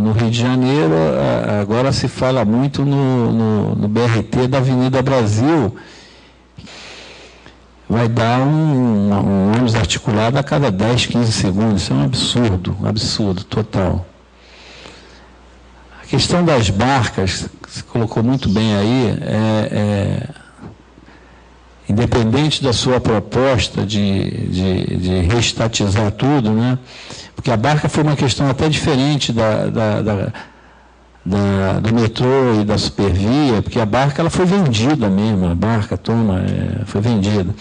no Rio de Janeiro, agora se fala muito no BRT da Avenida Brasil. Vai dar um ônibus articulado a cada 10, 15 segundos. Isso é um absurdo total. A questão das barcas, que você colocou muito bem aí, independente da sua proposta de reestatizar tudo, né? Porque a barca foi uma questão até diferente do metrô e da supervia, porque a barca ela foi vendida mesmo, a barca foi vendida.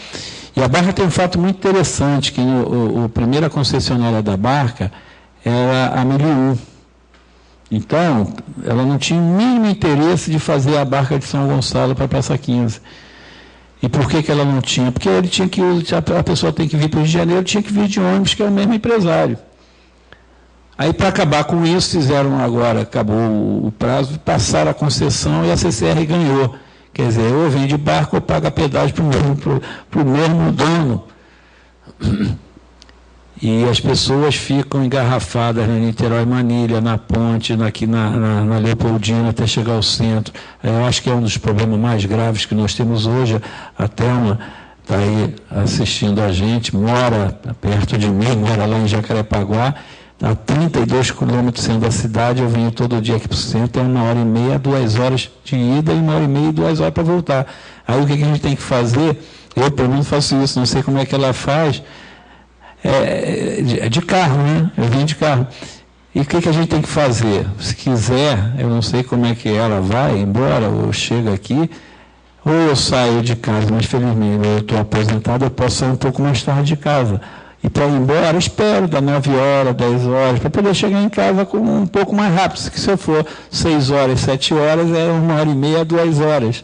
E a barca tem um fato muito interessante, que a primeira concessionária da barca era a 1001. Então, ela não tinha o mínimo interesse de fazer a barca de São Gonçalo para a Praça 15. E por que ela não tinha? Porque a pessoa tem que vir para o Rio de Janeiro, tinha que vir de ônibus, que é o mesmo empresário. Aí, para acabar com isso, fizeram agora, acabou o prazo, passaram a concessão e a CCR ganhou. Quer dizer, ou vende barco ou paga pedágio para o mesmo dono. E as pessoas ficam engarrafadas na Niterói Manilha, na ponte, aqui na Leopoldina, até chegar ao centro. Eu acho que é um dos problemas mais graves que nós temos hoje. A Thelma está aí assistindo a gente, mora perto de mim, mora lá em Jacarepaguá. A 32 quilômetros sendo da cidade, eu venho todo dia aqui para o centro, é 1h30, 2 horas de ida e 1h30, 2 horas para voltar. Aí o que a gente tem que fazer? Eu, pelo menos, faço isso, não sei como é que ela faz, de carro, né? Eu venho de carro. E o que a gente tem que fazer? Se quiser, eu não sei como é que ela vai embora, ou chega aqui, ou eu saio de casa, mas felizmente eu estou aposentado, eu posso sair um pouco mais tarde de casa. E para ir embora, espero das 9 horas, 10 horas, para poder chegar em casa com um pouco mais rápido. Se eu for 6 horas, 7 horas, é 1h30, 2 horas.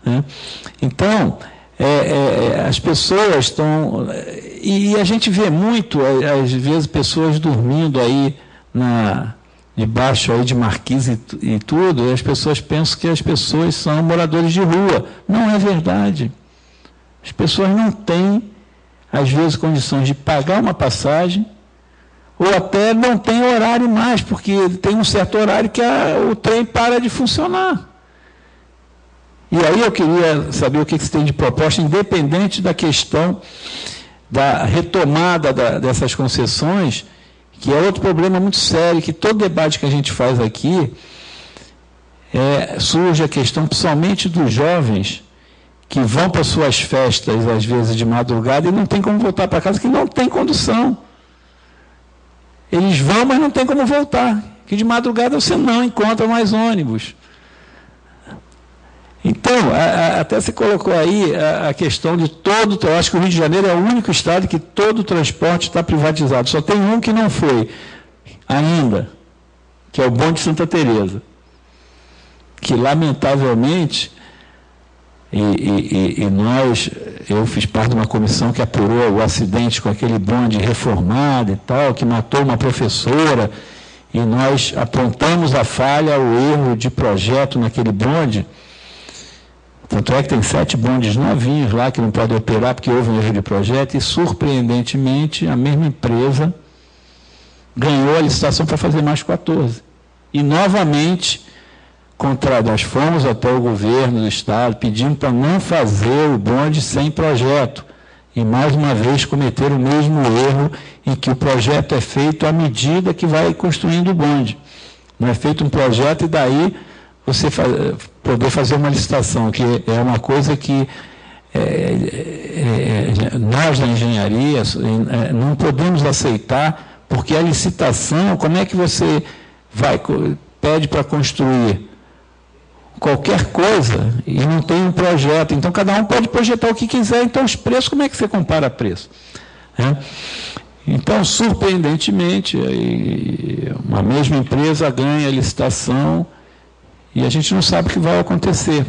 Né? Então, as pessoas estão... E a gente vê muito, às vezes, pessoas dormindo aí debaixo aí de marquise e tudo, e as pessoas pensam que as pessoas são moradores de rua. Não é verdade. As pessoas não têm, às vezes, condições de pagar uma passagem, ou até não tem horário mais, porque tem um certo horário que o trem para de funcionar. E aí eu queria saber o que você tem de proposta, independente da questão da retomada dessas concessões, que é outro problema muito sério, que todo debate que a gente faz aqui, surge a questão, principalmente dos jovens, que vão para suas festas, às vezes, de madrugada, e não tem como voltar para casa, que não tem condução. Eles vão, mas não tem como voltar, que de madrugada você não encontra mais ônibus. Então, até você colocou aí a questão de todo, eu acho que o Rio de Janeiro é o único estado que todo o transporte está privatizado. Só tem um que não foi ainda, que é o bonde de Santa Teresa, que lamentavelmente, eu fiz parte de uma comissão que apurou o acidente com aquele bonde reformado e tal, que matou uma professora, e nós apontamos a falha, o erro de projeto naquele bonde. Tanto é que tem 7 bondes novinhos lá que não podem operar porque houve um erro de projeto e, surpreendentemente, a mesma empresa ganhou a licitação para fazer mais 14. E, novamente, nós fomos até o governo do Estado pedindo para não fazer o bonde sem projeto. E, mais uma vez, cometer o mesmo erro em que o projeto é feito à medida que vai construindo o bonde. Não é feito um projeto e daí você poder fazer uma licitação, que é uma coisa que nós da engenharia não podemos aceitar, porque a licitação, como é que você pede para construir qualquer coisa e não tem um projeto? Então, cada um pode projetar o que quiser, então os preços, como é que você compara preço? Então, surpreendentemente, uma mesma empresa ganha a licitação e a gente não sabe o que vai acontecer.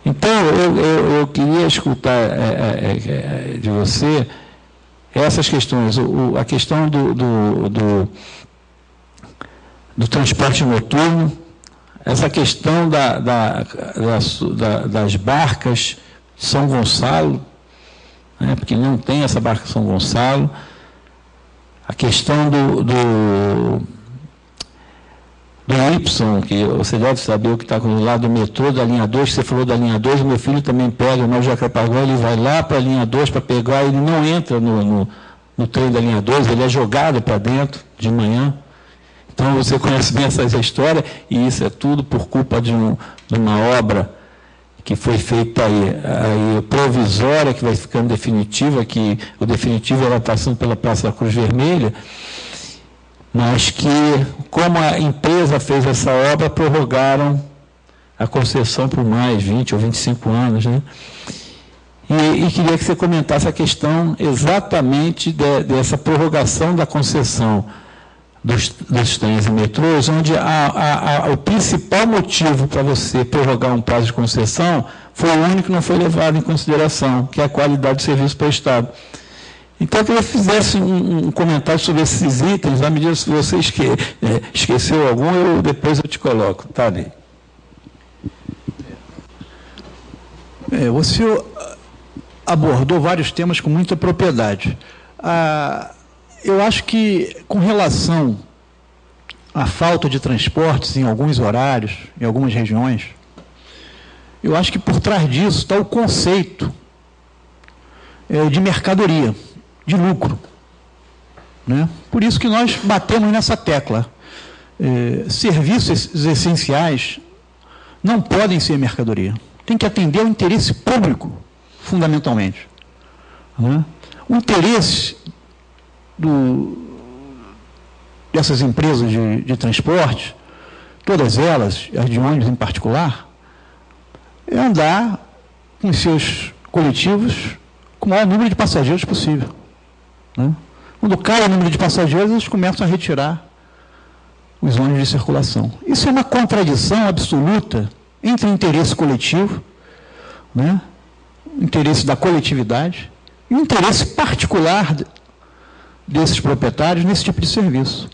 Então, eu queria escutar de você essas questões, a questão do transporte noturno, essa questão das barcas de São Gonçalo, porque não tem essa barca São Gonçalo, a questão que você deve saber o que está do lado do metrô, da linha 2, você falou da linha 2, o meu filho também pega, no Jacarepaguá, ele vai lá para a linha 2 para pegar, ele não entra no trem da linha 2, ele é jogado para dentro de manhã. Então você conhece bem essa história, e isso é tudo por culpa de uma obra que foi feita aí provisória, que vai ficando definitiva, que o definitivo era passando pela Praça da Cruz Vermelha, mas que, como a empresa fez essa obra, prorrogaram a concessão por mais 20 ou 25 anos, né? E queria que você comentasse a questão exatamente dessa prorrogação da concessão dos trens e metrôs, onde o principal motivo para você prorrogar um prazo de concessão foi o único que não foi levado em consideração, que é a qualidade do serviço prestado. Então, eu queria que fizesse um comentário sobre esses itens, à medida que você esqueceu algum, depois eu te coloco. Tá ali. Você abordou vários temas com muita propriedade. Eu acho que, com relação à falta de transportes em alguns horários, em algumas regiões, eu acho que por trás disso está o conceito de mercadoria, de lucro, né? Por isso que nós batemos nessa tecla. Serviços essenciais não podem ser mercadoria. Tem que atender ao interesse público, fundamentalmente, né? O interesse dessas empresas de transporte, todas elas, as de ônibus em particular, é andar com os seus coletivos com o maior número de passageiros possível, né? Quando cai o número de passageiros, eles começam a retirar os ônibus de circulação. Isso é uma contradição absoluta entre o interesse coletivo, né, o interesse da coletividade e o interesse particular desses proprietários nesse tipo de serviço.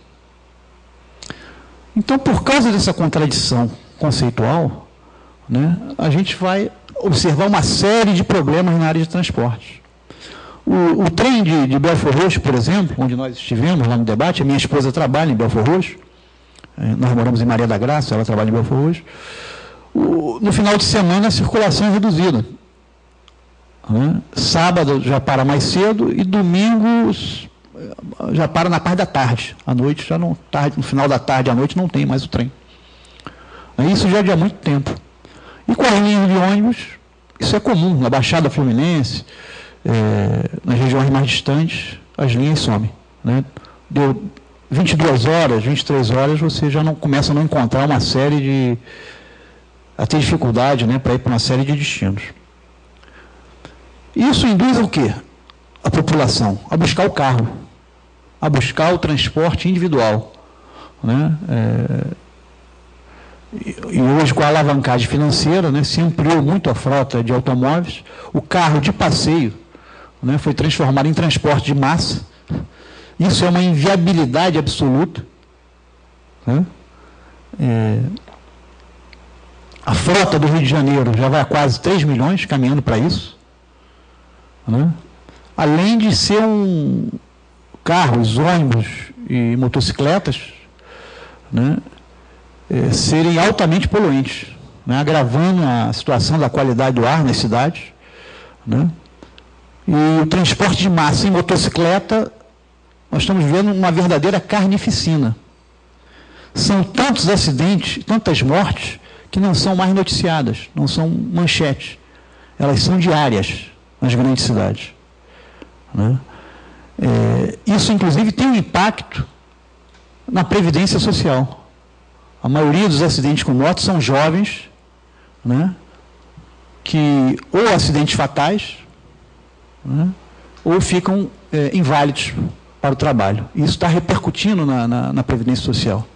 Então, por causa dessa contradição conceitual, né, a gente vai observar uma série de problemas na área de transporte. O trem de Belford Roxo, por exemplo, onde nós estivemos lá no debate, a minha esposa trabalha em Belford Roxo, nós moramos em Maria da Graça, ela trabalha em Belford Roxo. No final de semana a circulação é reduzida, né? Sábado já para mais cedo e domingo já para na parte da tarde. À noite já não, no final da tarde à noite não tem mais o trem. Isso já é de há muito tempo. E com as linhas de ônibus, isso é comum, na Baixada Fluminense, nas regiões mais distantes, as linhas somem, né? Deu 22 horas, 23 horas, você já não começa a não encontrar uma série de... a ter dificuldade, né, para ir para uma série de destinos. Isso induz o quê? A população a buscar o carro, a buscar o transporte individual, né? E hoje, com a alavancagem financeira, né, se ampliou muito a frota de automóveis, o carro de passeio, né, foi transformado em transporte de massa. Isso é uma inviabilidade absoluta, né? A frota do Rio de Janeiro já vai a quase 3 milhões caminhando para isso, né? Além de ser carros, ônibus e motocicletas, né, serem altamente poluentes, né, agravando a situação da qualidade do ar nas cidades, né? E o transporte de massa em motocicleta, nós estamos vendo uma verdadeira carnificina. São tantos acidentes, tantas mortes, que não são mais noticiadas, não são manchetes. Elas são diárias nas grandes cidades, né? Isso, inclusive, tem um impacto na previdência social. A maioria dos acidentes com moto são jovens, né, que ou acidentes fatais, né, ou ficam inválidos para o trabalho. Isso está repercutindo na previdência social,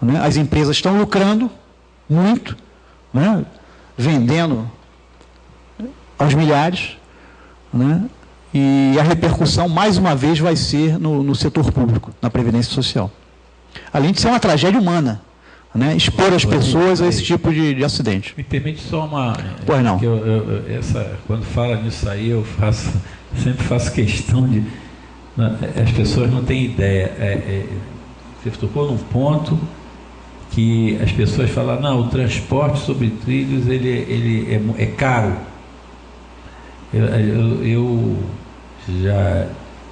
né? As empresas estão lucrando muito, né, vendendo aos milhares, né, e a repercussão, mais uma vez, vai ser no setor público, na previdência social. Além de ser uma tragédia humana, né, expor as pessoas a esse tipo de acidente. Me permite só uma... Pois não. Que quando fala nisso aí, eu sempre faço questão de... As pessoas não têm ideia. Você tocou num ponto que as pessoas falam, não, o transporte sobre trilhos ele é caro. Eu já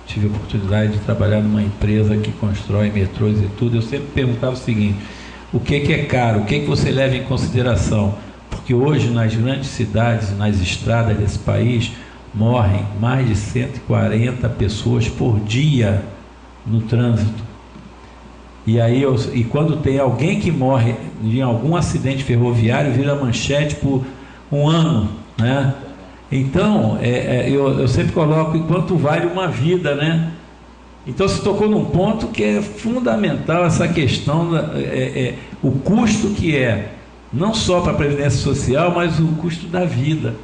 tive a oportunidade de trabalhar numa empresa que constrói metrôs e tudo. Eu sempre perguntava o seguinte: o que é caro? O que você leva em consideração? Porque hoje nas grandes cidades, nas estradas desse país, morrem mais de 140 pessoas por dia no trânsito. E quando tem alguém que morre em algum acidente ferroviário, vira manchete por um ano, né? Então, eu sempre coloco enquanto vale uma vida, né? Então, se tocou num ponto que é fundamental, essa questão, o custo que é, não só para a Previdência Social, mas o custo da vida.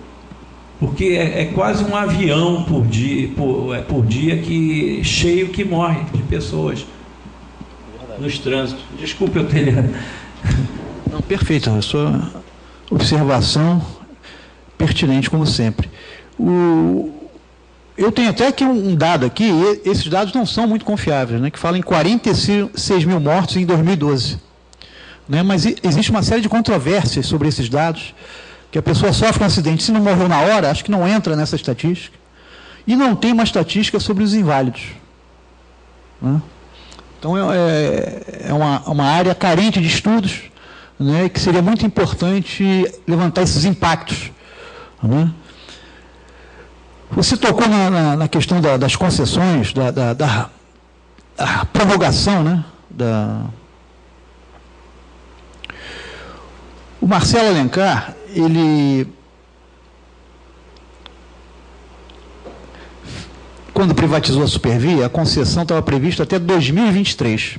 Porque é quase um avião por dia que, cheio que morre de pessoas nos trânsitos. Desculpe eu ter... Não, perfeito, a sua observação pertinente, como sempre. Eu tenho até aqui um dado aqui, e esses dados não são muito confiáveis, né, que fala em 46 mil mortos em 2012. Né, mas existe uma série de controvérsias sobre esses dados, que a pessoa sofre um acidente, se não morreu na hora, acho que não entra nessa estatística, e não tem uma estatística sobre os inválidos. Né? Então, é uma área carente de estudos, né, que seria muito importante levantar esses impactos. Né? Você tocou na questão das concessões, da prorrogação, né? O Marcelo Alencar, ele, quando privatizou a Supervia, a concessão estava prevista até 2023.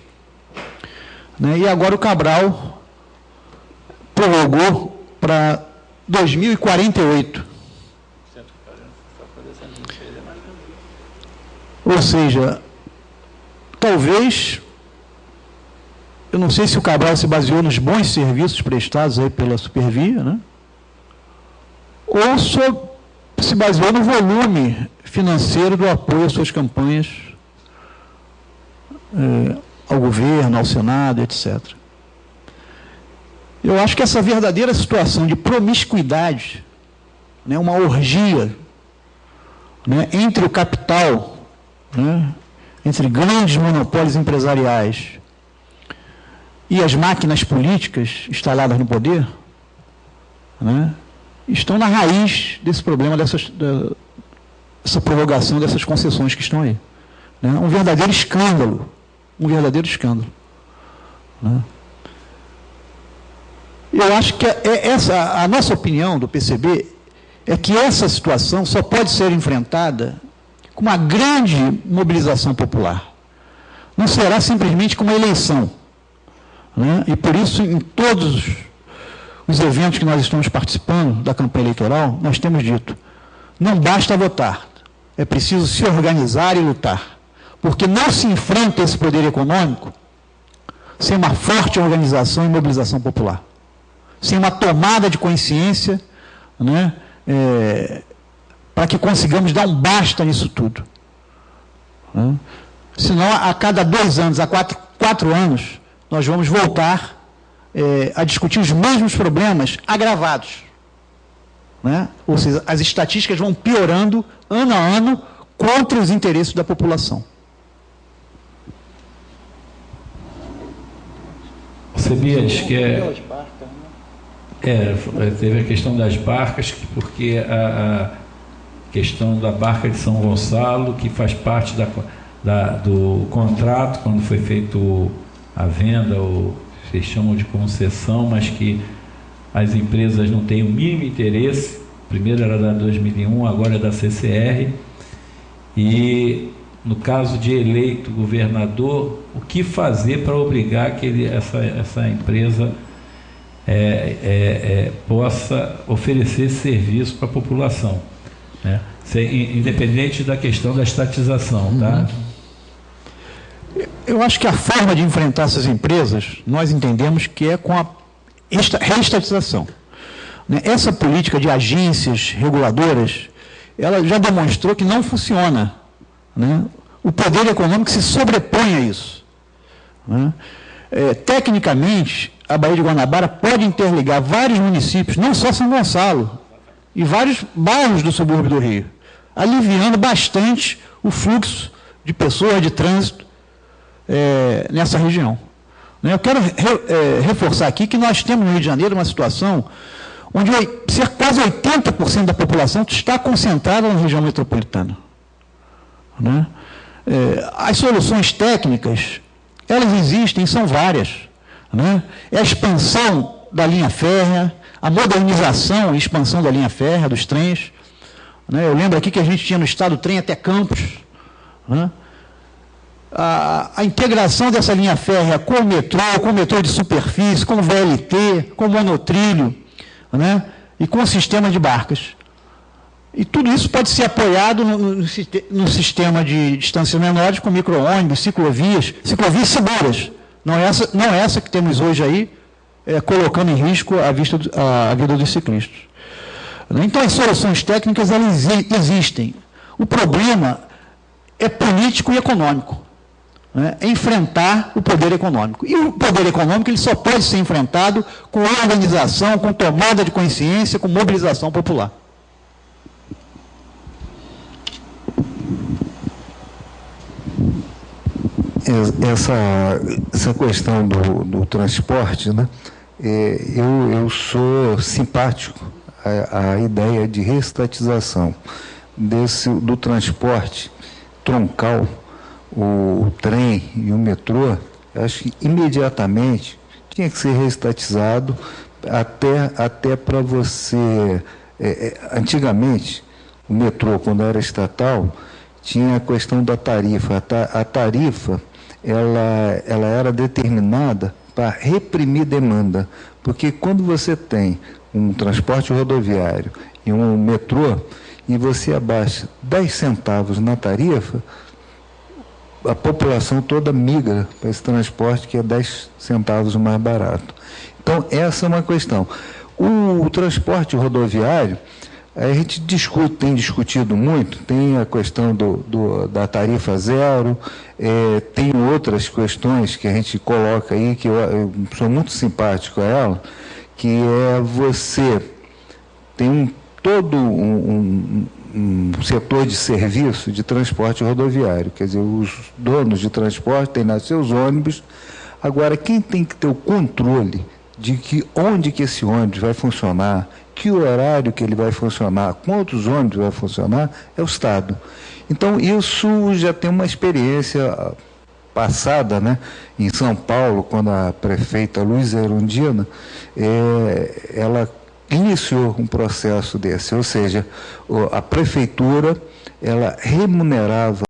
Né? E agora o Cabral prorrogou para 2048. Ou seja, talvez, eu não sei se o Cabral se baseou nos bons serviços prestados aí pela Supervia, né? Ou só se baseou no volume financeiro do apoio às suas campanhas ao governo, ao Senado, etc. Eu acho que essa verdadeira situação de promiscuidade, né, uma orgia, né, entre o capital, né, entre grandes monopólios empresariais e as máquinas políticas instaladas no poder, né, estão na raiz desse problema, dessa prorrogação dessas concessões que estão aí. Né, um verdadeiro escândalo. Né. Eu acho que a nossa opinião do PCB é que essa situação só pode ser enfrentada com uma grande mobilização popular. Não será simplesmente com uma eleição. Né? E por isso, em todos os eventos que nós estamos participando da campanha eleitoral, nós temos dito, não basta votar, é preciso se organizar e lutar. Porque não se enfrenta esse poder econômico sem uma forte organização e mobilização popular. Sem uma tomada de consciência, né, para que consigamos dar um basta nisso tudo. Né? Senão, a cada 2 anos, a 4 anos, nós vamos voltar a discutir os mesmos problemas agravados. Né? Ou seja, as estatísticas vão piorando ano a ano contra os interesses da população. Sabias que teve a questão das barcas, porque a questão da barca de São Gonçalo, que faz parte do contrato, quando foi feito a venda, ou vocês chamam de concessão, mas que as empresas não têm o mínimo interesse. Primeiro era da 2001, agora é da CCR. E no caso de eleito governador, o que fazer para obrigar que essa empresa possa oferecer esse serviço para a população, né? Independente da questão da estatização, tá? Eu acho que a forma de enfrentar essas empresas, nós entendemos que é com a reestatização. Né? Essa política de agências reguladoras, ela já demonstrou que não funciona. Né? O poder econômico se sobrepõe a isso. Né? Tecnicamente, a Baía de Guanabara pode interligar vários municípios, não só São Gonçalo, e vários bairros do subúrbio do Rio, aliviando bastante o fluxo de pessoas, de trânsito nessa região. Eu quero reforçar aqui que nós temos no Rio de Janeiro uma situação onde quase 80% da população está concentrada na região metropolitana. As soluções técnicas, elas existem, são várias. É a expansão da linha férrea, a modernização e expansão da linha férrea, dos trens. Eu lembro aqui que a gente tinha no estado trem até Campos. A integração dessa linha férrea com o metrô de superfície, com o VLT, com o monotrilho, e com o sistema de barcas. E tudo isso pode ser apoiado no sistema de distâncias menores, com micro-ônibus, ciclovias seguras. Não é essa que temos hoje aí, colocando em risco a vida dos ciclistas. Então, as soluções técnicas, elas existem. O problema é político e econômico. É enfrentar o poder econômico. E o poder econômico ele só pode ser enfrentado com organização, com tomada de consciência, com mobilização popular. Essa questão do transporte, eu sou simpático à ideia de reestatização do transporte troncal, o trem e o metrô. Eu acho que imediatamente tinha que ser reestatizado, até para você... antigamente, o metrô, quando era estatal, tinha a questão da tarifa. A tarifa, ela era determinada para reprimir demanda, porque quando você tem um transporte rodoviário e um metrô, e você abaixa 10 centavos na tarifa, a população toda migra para esse transporte que é 10 centavos mais barato. Então, essa é uma questão. O transporte rodoviário, a gente tem discutido muito, tem a questão da tarifa zero, tem outras questões que a gente coloca aí, que eu sou muito simpático a ela, que é você tem todo um setor de serviço de transporte rodoviário, quer dizer, os donos de transporte têm lá seus ônibus. Agora, quem tem que ter o controle de onde que esse ônibus vai funcionar, que horário que ele vai funcionar, quantos ônibus vai funcionar, é o Estado. Então, isso já tem uma experiência passada, em São Paulo, quando a prefeita Luísa Erundina, ela iniciou um processo desse, ou seja, a prefeitura, ela remunerava